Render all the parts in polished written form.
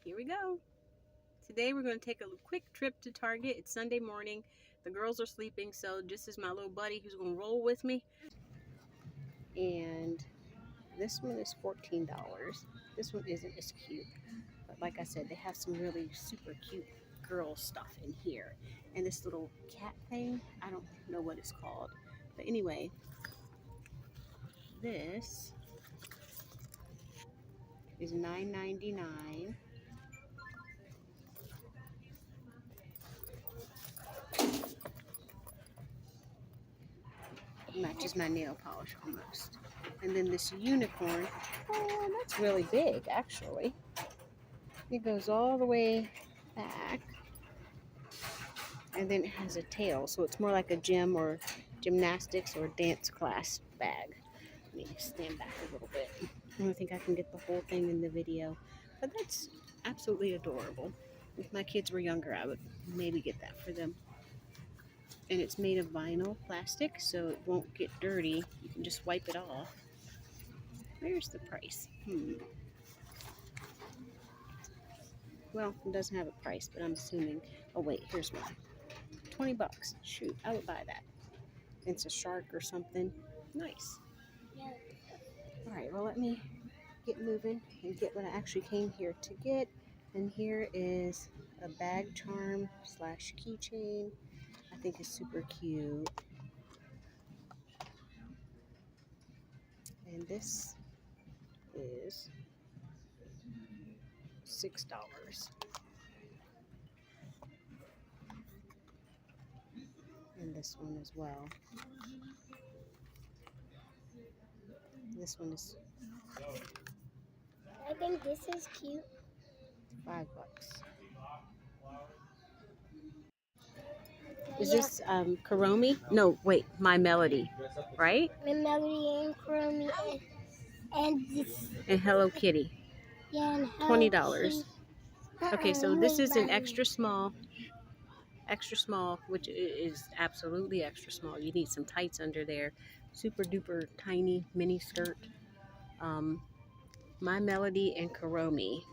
Here we go. Today we're going to take a quick trip to Target. It's Sunday morning. The girls are sleeping, so this is my little buddy who's going to roll with me. And this one is $14. This one isn't as cute. But like I said, they have some really super cute girl stuff in here. And this little cat thing, I don't know what it's called. But anyway, this is $9.99. Matches my nail polish almost. And then this unicorn, oh, that's really big actually. It goes all the way back, and then it has a tail, so it's more like a gym or gymnastics or dance class bag. Let me stand back a little bit. I don't think I can get the whole thing in the video, but that's absolutely adorable. If my kids were younger, I would maybe get that for them. And it's made of vinyl plastic, so it won't get dirty. You can just wipe it off. Where's the price? Well, it doesn't have a price, but I'm assuming. Oh wait, here's one. $20. Shoot, I would buy that. It's a shark or something. Nice. Yeah. All right, well, let me get moving and get what I actually came here to get. And here is a bag charm / keychain. I think is super cute. And this is $6. And this one as well. This one is I think this is cute. $5. Is this Kuromi? No, wait, My Melody, right? My Melody and Chromie and this. And Hello Kitty. Yeah, and $20. Okay, so this is an extra small, which is absolutely extra small. You need some tights under there. Super duper tiny mini skirt. My Melody and Kuromi.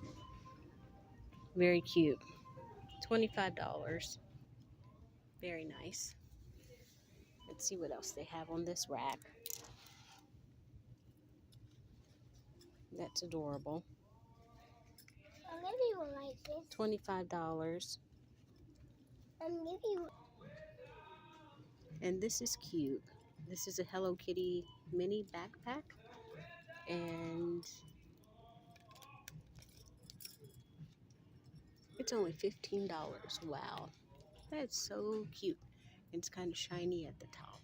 Very cute. $25. Very nice. Let's see what else they have on this rack. That's adorable. Maybe you will like this. $25. Maybe you. And this is cute. This is a Hello Kitty mini backpack. And it's only $15. Wow. That's so cute. It's kind of shiny at the top.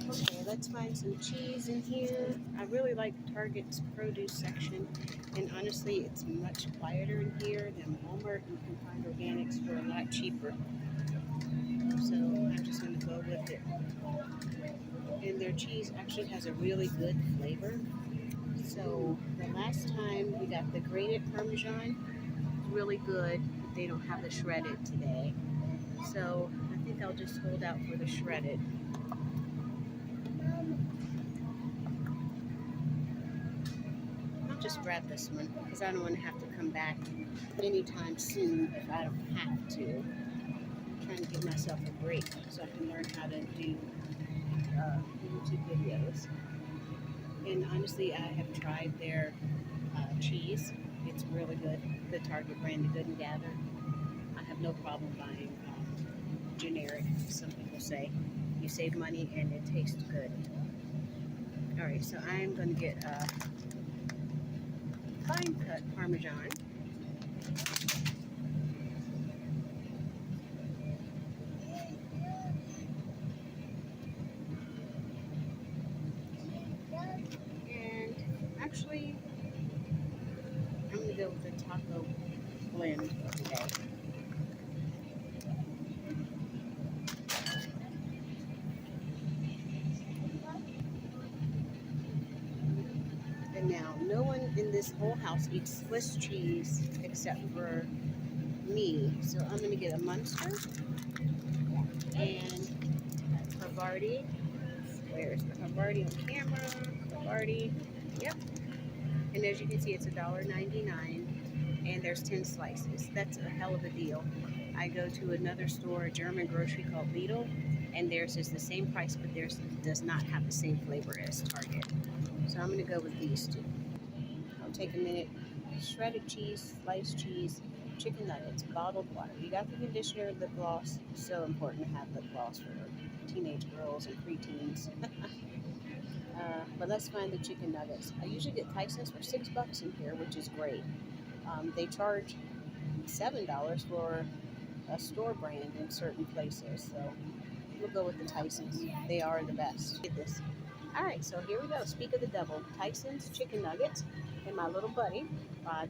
Okay, let's find some cheese in here. I really like Target's produce section. And honestly, it's much quieter in here than Walmart. You can find organics for a lot cheaper. So I'm just going to go with it. And their cheese actually has a really good flavor. So the last time we got the grated Parmesan, really good. They don't have the shredded today. So I think I'll just hold out for the shredded. I'll just grab this one because I don't want to have to come back anytime soon if I don't have to. I'm trying to give myself a break so I can learn how to do YouTube videos. And honestly, I have tried their cheese. It's really good. The Target brand, the Good and Gather. I have no problem buying generic. Some people say you save money and it tastes good. All right, so I'm going to get fine cut Parmesan. And actually, I'm going to go with the taco blend today. And now, no one in this whole house eats Swiss cheese except for me. So I'm going to get a Munster and Havarti. Where's the Havarti on camera? Havarti. Yep. And as you can see, it's $1.99. and there's 10 slices. That's a hell of a deal. I go to another store, a German grocery called Lidl, and theirs is the same price, but theirs does not have the same flavor as Target. So I'm going to go with these two. I'll take a minute. Shredded cheese, sliced cheese, chicken nuggets, bottled water. You got the conditioner, lip gloss. So important to have lip gloss for teenage girls and preteens. But let's find the chicken nuggets. I usually get Tyson's for $6 in here, which is great. They charge $7 for a store brand in certain places, so we'll go with the Tyson's. They are the best. Get this. All right, so here we go. Speak of the devil. Tyson's chicken nuggets, and my little buddy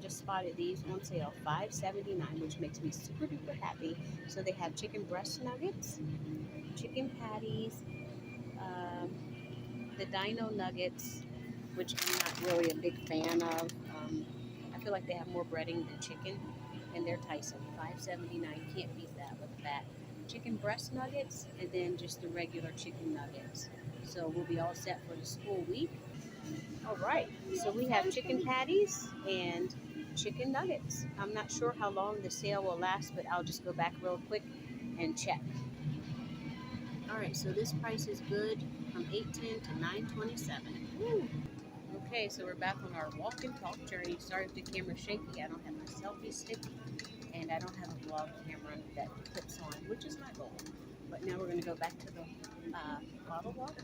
just spotted these on sale, $5.79, which makes me super duper happy. So they have chicken breast nuggets, chicken patties, the dino nuggets, which I'm not really a big fan of. I feel like they have more breading than chicken, and they're Tyson, $5.79. Can't beat that with that. Chicken breast nuggets, and then just the regular chicken nuggets. So we'll be all set for the school week. All right, so we have chicken patties and chicken nuggets. I'm not sure how long the sale will last, but I'll just go back real quick and check. All right, so this price is good from $8.10 to $9.27. Okay, so we're back on our walk and talk journey. Sorry if the camera's shaky. I don't have my selfie stick, and I don't have a vlog camera that clips on, which is my goal. But now we're going to go back to the bottled water.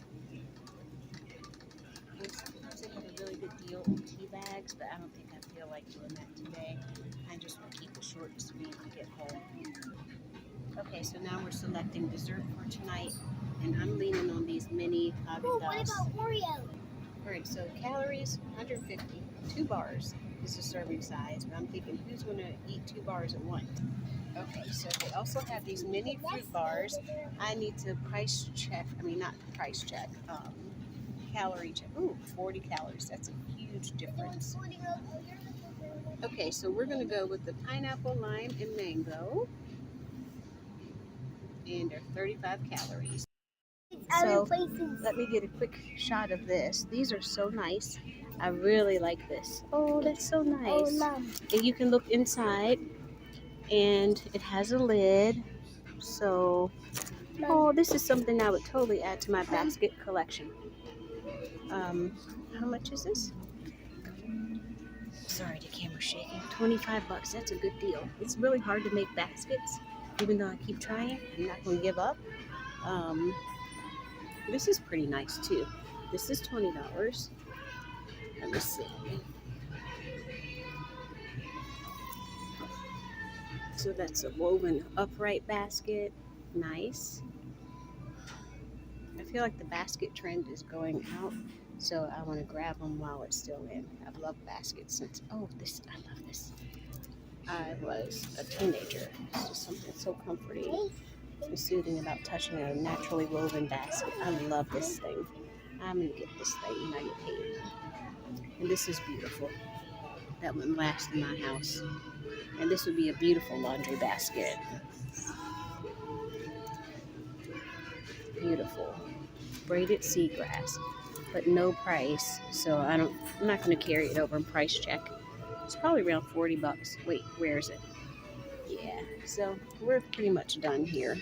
And sometimes they have a really good deal on tea bags, but I don't think I feel like doing that today. I just want to keep it short and sweet and get home. Okay, so now we're selecting dessert for tonight, and I'm leaning on these mini Haagen-Dazs. Oh, what about Oreo? All right, so calories, 150. 2 bars is the serving size, but I'm thinking who's going to eat 2 bars at once? Okay, so they also have these mini fruit bars. I need to calorie check. Ooh, 40 calories. That's a huge difference. Okay, so we're going to go with the pineapple, lime, and mango. And they're 35 calories. So let me get a quick shot of this. These are so nice. I really like this. Oh, that's so nice. And you can look inside, and it has a lid. So, oh, this is something I would totally add to my basket collection. How much is this? Sorry, the camera's shaking. $25. That's a good deal. It's really hard to make baskets, even though I keep trying. I'm not going to give up. This is pretty nice too. This is $20. Let me see. So that's a woven upright basket. Nice. I feel like the basket trend is going out, so I want to grab them while it's still in. I've loved baskets since, I love this. I was a teenager. It's just something so comforting and soothing about touching a naturally woven basket. I love this thing. I'm going to get this thing when I get paid. And this is beautiful. That wouldn't last in my house. And this would be a beautiful laundry basket. Beautiful. Braided seagrass, but no price. So I'm not going to carry it over and price check. It's probably around $40. Wait, where is it? Yeah, so we're pretty much done here.